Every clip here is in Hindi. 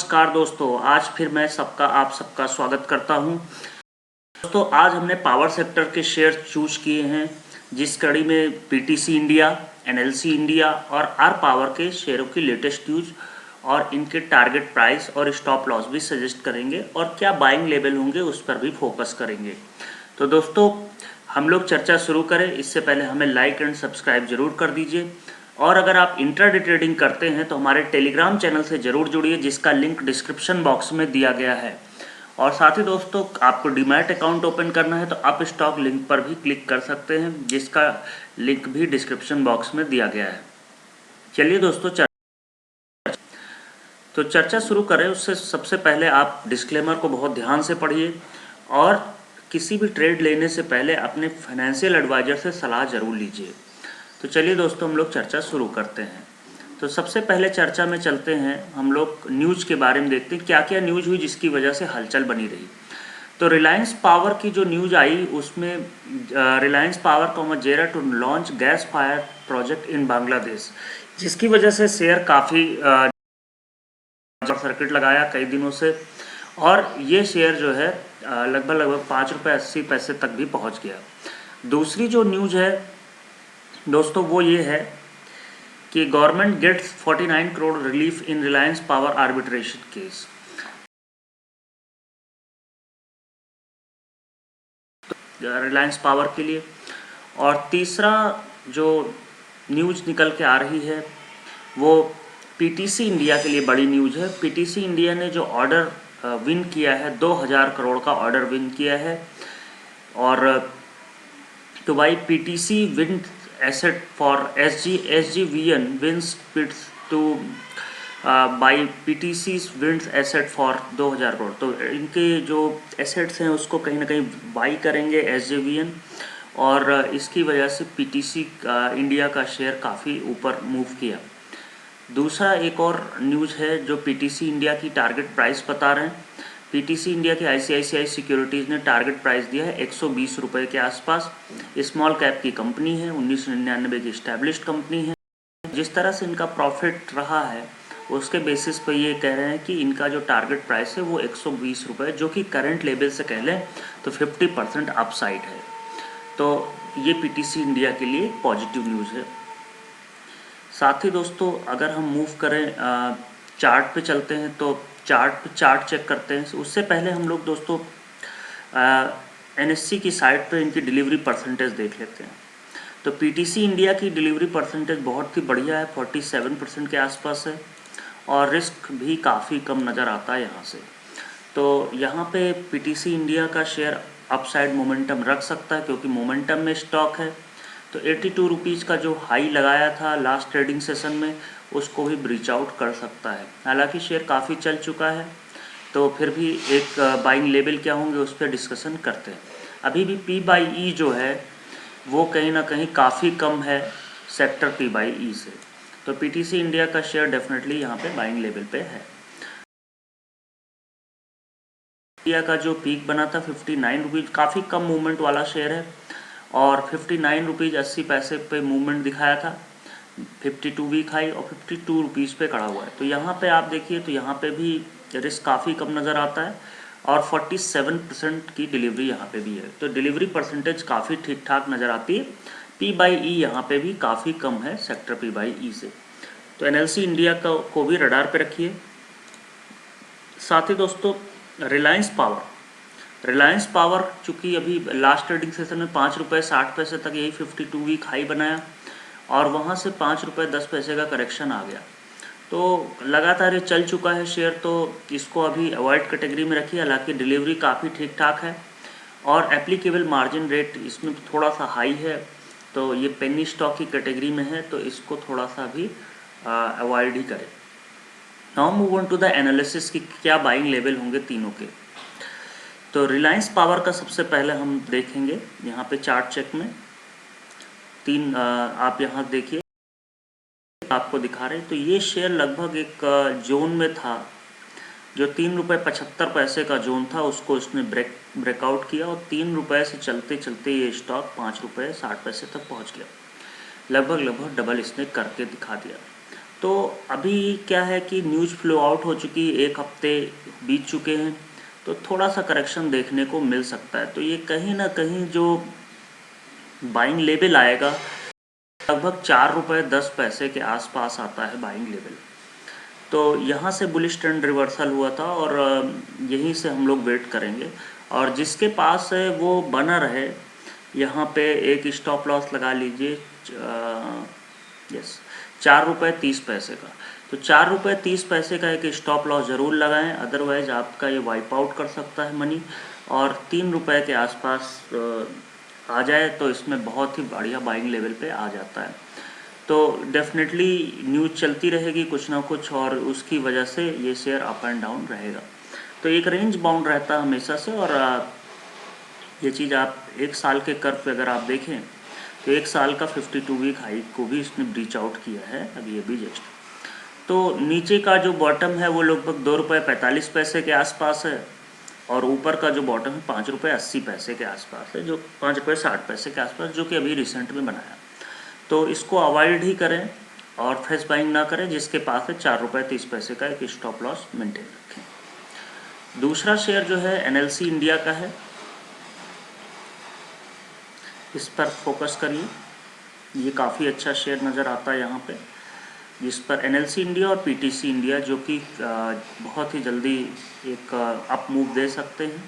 नमस्कार दोस्तों, आज फिर मैं आप सबका स्वागत करता हूं। दोस्तों आज हमने पावर सेक्टर के शेयर चूज किए हैं, जिस कड़ी में पीटीसी इंडिया, एनएलसी इंडिया और आर पावर के शेयरों की लेटेस्ट न्यूज और इनके टारगेट प्राइस और स्टॉप लॉस भी सजेस्ट करेंगे और क्या बाइंग लेवल होंगे उस पर भी फोकस करेंगे। तो दोस्तों हम लोग चर्चा शुरू करें इससे पहले हमें लाइक एंड सब्सक्राइब जरूर कर दीजिए, और अगर आप इंट्राडे ट्रेडिंग करते हैं तो हमारे टेलीग्राम चैनल से ज़रूर जुड़िए, जिसका लिंक डिस्क्रिप्शन बॉक्स में दिया गया है। और साथ ही दोस्तों आपको डीमैट अकाउंट ओपन करना है तो आप स्टॉक लिंक पर भी क्लिक कर सकते हैं, जिसका लिंक भी डिस्क्रिप्शन बॉक्स में दिया गया है। चलिए दोस्तों चर्चा शुरू करें उससे सबसे पहले आप डिस्क्लेमर को बहुत ध्यान से पढ़िए और किसी भी ट्रेड लेने से पहले अपने फाइनेंशियल एडवाइज़र से सलाह ज़रूर लीजिए। तो चलिए दोस्तों हम लोग चर्चा शुरू करते हैं। तो सबसे पहले चर्चा में चलते हैं, हम लोग न्यूज़ के बारे में देखते हैं क्या क्या न्यूज़ हुई जिसकी वजह से हलचल बनी रही। तो रिलायंस पावर की जो न्यूज़ आई उसमें रिलायंस पावर को मजेरा to launch gas fire project in Bangladesh, जिसकी वजह से शेयर काफ़ी सर्किट लगाया कई दिनों से, और ये शेयर जो है लगभग ₹5.80 तक भी पहुंच गया। दूसरी जो न्यूज़ है दोस्तों वो ये है कि government gets 49 crore relief in Reliance Power arbitration case. Reliance Power के लिए। और तीसरा जो न्यूज़ निकल के आ रही है वो पीटीसी इंडिया के लिए बड़ी न्यूज़ है। पीटीसी इंडिया ने जो ऑर्डर विन किया है, 2000 करोड़ का ऑर्डर विन किया है, और तो भाई PTC win asset for SGVN wins bids to buy PTC wins asset for 2000 crore. तो इनके जो एसेट्स हैं उसको कहीं ना कहीं बाई करेंगे SGVN, और इसकी वजह से पीटीसी इंडिया का शेयर काफ़ी ऊपर मूव किया। दूसरा एक और न्यूज़ है जो पीटीसी इंडिया की टारगेट प्राइस बता रहे हैं। पीटीसी इंडिया के ICICI सिक्योरिटीज़ ने टारगेट प्राइस दिया है 120 रुपये के आसपास। स्मॉल कैप की कंपनी है, 1999 की इस्टेब्लिश्ड कंपनी है। जिस तरह से इनका प्रॉफिट रहा है उसके बेसिस पर ये कह रहे हैं कि इनका जो टारगेट प्राइस है वो 120 रुपये, जो कि करंट लेवल से कह लें तो 50% अपसाइड है। तो ये पीटीसी इंडिया के लिए पॉजिटिव न्यूज़ है। साथ ही दोस्तों अगर हम मूव करें चार्ट पे चलते हैं तो चार्ट चेक करते हैं। उससे पहले हम लोग दोस्तों NSE की साइट पे इनकी डिलीवरी परसेंटेज देख लेते हैं। तो पीटीसी इंडिया की डिलीवरी परसेंटेज बहुत ही बढ़िया है, 47% के आसपास है, और रिस्क भी काफ़ी कम नज़र आता है यहाँ से। तो यहाँ पे पीटीसी इंडिया का शेयर अपसाइड मोमेंटम रख सकता है क्योंकि मोमेंटम में स्टॉक है। तो 82 रुपीज़ का जो हाई लगाया था लास्ट ट्रेडिंग सेशन में उसको भी ब्रीच आउट कर सकता है। हालांकि शेयर काफ़ी चल चुका है, तो फिर भी एक बाइंग लेवल क्या होंगे उस पर डिस्कशन करते हैं। अभी भी P/E जो है वो कहीं ना कहीं काफ़ी कम है सेक्टर P/E से। तो पीटीसी इंडिया का शेयर डेफिनेटली यहाँ पे बाइंग लेवल पे है। इंडिया का जो पीक बना था 59 रुपीज़, काफ़ी कम मूवमेंट वाला शेयर है, और 59 रुपीज़ 80 पैसे पे मूवमेंट दिखाया था। 52 वीक हाई और 52 रुपीज़ पे खड़ा हुआ है। तो यहाँ पे आप देखिए तो यहाँ पे भी रिस्क काफ़ी कम नज़र आता है, और 47% की डिलीवरी यहाँ पे भी है। तो डिलीवरी परसेंटेज काफ़ी ठीक ठाक नज़र आती है। P/E यहाँ पे भी काफ़ी कम है सेक्टर P/E से। तो NLC इंडिया को भी रडार पे रखिए। साथ ही दोस्तों रिलायंस पावर चूँकि अभी लास्ट ट्रेडिंग सेशन में ₹5.60 तक यही 52 वीक हाई बनाया, और वहाँ से ₹5.10 का करेक्शन आ गया। तो लगातार ये चल चुका है शेयर, तो इसको अभी अवॉइड कैटेगरी में रखिए। हालांकि डिलीवरी काफ़ी ठीक ठाक है, और एप्लीकेबल मार्जिन रेट इसमें थोड़ा सा हाई है, तो ये पेनी स्टॉक की कैटेगरी में है, तो इसको थोड़ा सा भी अवॉइड ही करें। Now move on to the analysis कि क्या बाइंग लेवल होंगे तीनों के। तो रिलायंस पावर का सबसे पहले हम देखेंगे यहाँ पे चार्ट चेक में आप यहाँ देखिए आपको दिखा रहे हैं। तो ये शेयर लगभग एक जोन में था, जो ₹3.75 का जोन था उसको इसने ब्रेकआउट किया, और ₹3 से चलते चलते ये स्टॉक ₹5.60 तक पहुँच गया। लगभग डबल इसने करके दिखा दिया। तो अभी क्या है कि न्यूज़ फ्लो आउट हो चुकी, 1 हफ्ते बीत चुके हैं, तो थोड़ा सा करेक्शन देखने को मिल सकता है। तो ये कहीं ना कहीं जो बाइंग लेवल आएगा लगभग 4 रुपये 10 पैसे के आसपास आता है बाइंग लेवल। तो यहाँ से बुलिश ट्रेंड रिवर्सल हुआ था और यहीं से हम लोग वेट करेंगे, और जिसके पास है वो बना रहे। यहाँ पे एक स्टॉप लॉस लगा लीजिए, यस, 4 रुपये 30 पैसे का। तो 4 रुपये 30 पैसे का एक स्टॉप लॉस ज़रूर लगाएं, अदरवाइज़ आपका ये वाइप आउट कर सकता है मनी। और 3 रुपये के आसपास आ जाए तो इसमें बहुत ही बढ़िया बाइंग लेवल पे आ जाता है। तो डेफिनेटली न्यूज़ चलती रहेगी कुछ ना कुछ, और उसकी वजह से ये शेयर अप एंड डाउन रहेगा। तो एक रेंज बाउंड रहता है हमेशा से, और ये चीज़ आप 1 साल के कर्व पे अगर आप देखें तो 1 साल का 52 वीक हाई को भी इसने ब्रीच आउट किया है अभी जस्ट। तो नीचे का जो बॉटम है वो लगभग 2 रुपये 45 पैसे के आसपास है, और ऊपर का जो बॉटम है 5 रुपये 80 पैसे के आसपास है, जो 5 रुपये 60 पैसे के आसपास, जो कि अभी रिसेंट में बनाया। तो इसको अवॉइड ही करें और फ्रेश बाइंग ना करें। जिसके पास है 4 रुपये 30 पैसे का एक स्टॉप लॉस मेंटेन रखें। दूसरा शेयर जो है NLC इंडिया का है, इस पर फोकस करिए। ये काफ़ी अच्छा शेयर नज़र आता है यहाँ पे, जिस पर NLC इंडिया और PTC इंडिया जो कि बहुत ही जल्दी एक अप मूव दे सकते हैं।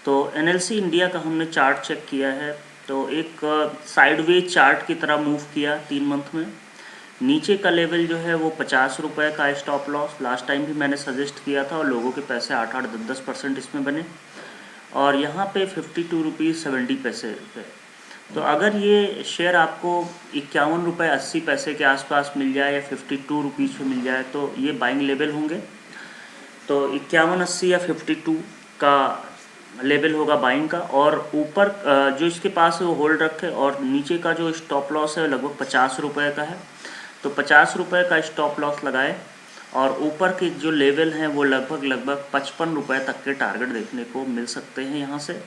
तो NLC इंडिया का हमने चार्ट चेक किया है, तो एक साइडवेज चार्ट की तरह मूव किया 3 मंथ में। नीचे का लेवल जो है वो 50 रुपये का स्टॉप लॉस, लास्ट टाइम भी मैंने सजेस्ट किया था और लोगों के पैसे 8-8 10% इसमें बने। और यहाँ पे 52 रुपीज़ 70 पैसे पे। तो अगर ये शेयर आपको 51 रुपये 80 पैसे के आसपास मिल जाए या 52 रुपीज़ पे मिल जाए तो ये बाइंग लेवल होंगे। तो 51-80 या 52 का लेवल होगा बाइंग का, और ऊपर जो इसके पास है वो होल्ड रखे, और नीचे का जो स्टॉप लॉस है लगभग 50 रुपये का है। तो 50 रुपये का स्टॉप लॉस लगाए, और ऊपर के जो लेवल हैं वो लगभग 55 रुपये तक के टारगेट देखने को मिल सकते हैं यहाँ से।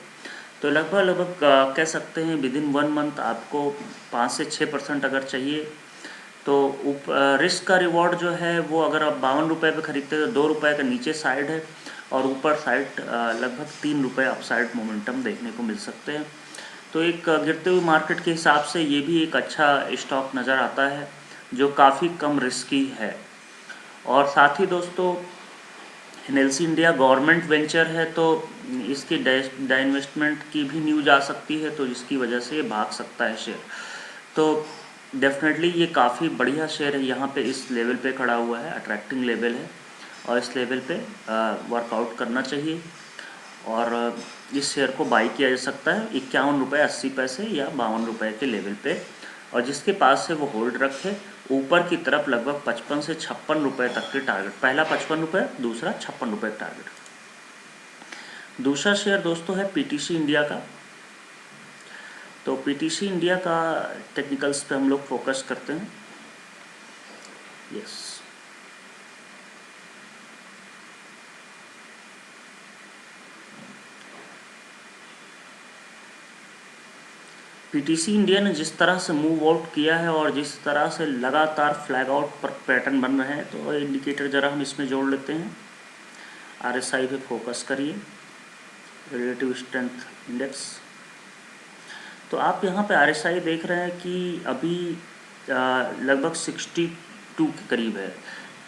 तो लगभग कह सकते हैं विदिन 1 मंथ आपको 5 से 6% अगर चाहिए। तो रिस्क का रिवॉर्ड जो है वो अगर आप 52 रुपये पर ख़रीदते हैं तो 2 रुपये का नीचे साइड है, और ऊपर साइड लगभग 3 रुपये अपसाइड मोमेंटम देखने को मिल सकते हैं। तो एक गिरते हुए मार्केट के हिसाब से ये भी एक अच्छा स्टॉक नज़र आता है जो काफ़ी कम रिस्की है। और साथ ही दोस्तों NLC इंडिया गवर्नमेंट वेंचर है, तो इसकी डाइन्वेस्टमेंट की भी न्यूज आ सकती है, तो जिसकी वजह से ये भाग सकता है शेयर। तो डेफिनेटली ये काफ़ी बढ़िया शेयर है, यहाँ पे इस लेवल पे खड़ा हुआ है, अट्रैक्टिंग लेवल है, और इस लेवल पे वर्कआउट करना चाहिए। और इस शेयर को बाई किया जा सकता है 51 रुपये 80 पैसे या 52 रुपये के लेवल पे, और जिसके पास है वो होल्ड रखे। ऊपर की तरफ लगभग 55 से 56 रुपये तक के टारगेट, पहला 55 रुपये, दूसरा 56 रुपये टारगेट। दूसरा शेयर दोस्तों है PTC इंडिया का। तो PTC इंडिया का टेक्निकल्स पे हम लोग फोकस करते हैं। यस, PTC इंडिया ने जिस तरह से मूव आउट किया है और जिस तरह से लगातार फ्लैग आउट पर पैटर्न बन रहे हैं, तो इंडिकेटर ज़रा हम इसमें जोड़ लेते हैं। RSI पे फोकस करिए, रिलेटिव स्ट्रेंथ इंडेक्स। तो आप यहाँ पे RSI देख रहे हैं कि अभी लगभग 62 के करीब है,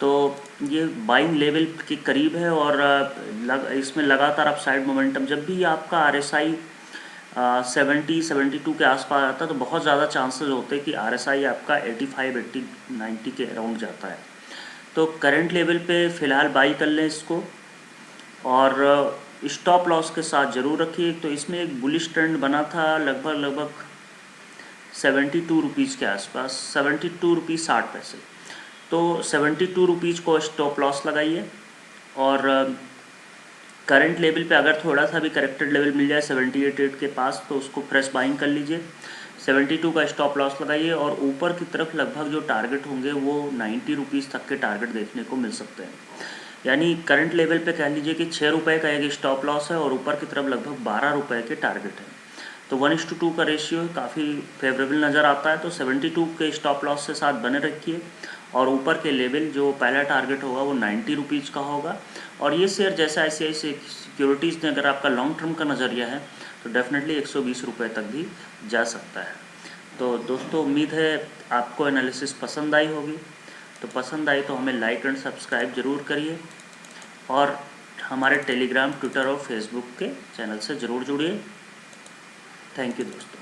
तो ये बाइंग लेवल के करीब है, और इसमें लगातार अपसाइड मोमेंटम। जब भी आपका RSI 70-72 के आसपास आता है तो बहुत ज़्यादा चांसेस होते हैं कि RSI आपका 85-90 के अराउंड जाता है। तो करंट लेवल पे फ़िलहाल बाई कर लें इसको, और स्टॉप लॉस के साथ ज़रूर रखिए। तो इसमें एक बुलिश ट्रेंड बना था लगभग 72 रुपीज़ के आसपास, 72 रुपीज़ 60 पैसे। तो 72 रुपीज़ को स्टॉप लॉस लगाइए, और करंट लेवल पे अगर थोड़ा सा भी करेक्टेड लेवल मिल जाए 78 के पास तो उसको फ्रेश बाइंग कर लीजिए। 72 का स्टॉप लॉस लगाइए, और ऊपर की तरफ लगभग जो टारगेट होंगे वो 90 रुपीज़ तक के टारगेट देखने को मिल सकते हैं। यानी करंट लेवल पे कह लीजिए कि 6 रुपये का एक स्टॉप लॉस है और ऊपर की तरफ लगभग 12 रुपये के टारगेट है। तो 1:2 का रेशियो काफ़ी फेवरेबल नज़र आता है। तो 72 के स्टॉप लॉस के साथ बने रखिए और ऊपर के लेवल जो पहला टारगेट होगा वो 90 रुपीज़ का होगा। और ये शेयर जैसा ICICI सिक्योरिटीज़ ने अगर आपका लॉन्ग टर्म का नज़रिया है तो डेफिनेटली 120 रुपये तक भी जा सकता है। तो दोस्तों उम्मीद है आपको एनालिसिस पसंद आई होगी। तो पसंद आई तो हमें लाइक एंड सब्सक्राइब ज़रूर करिए और हमारे टेलीग्राम, ट्विटर और फेसबुक के चैनल से ज़रूर जुड़िए। थैंक यू दोस्तों।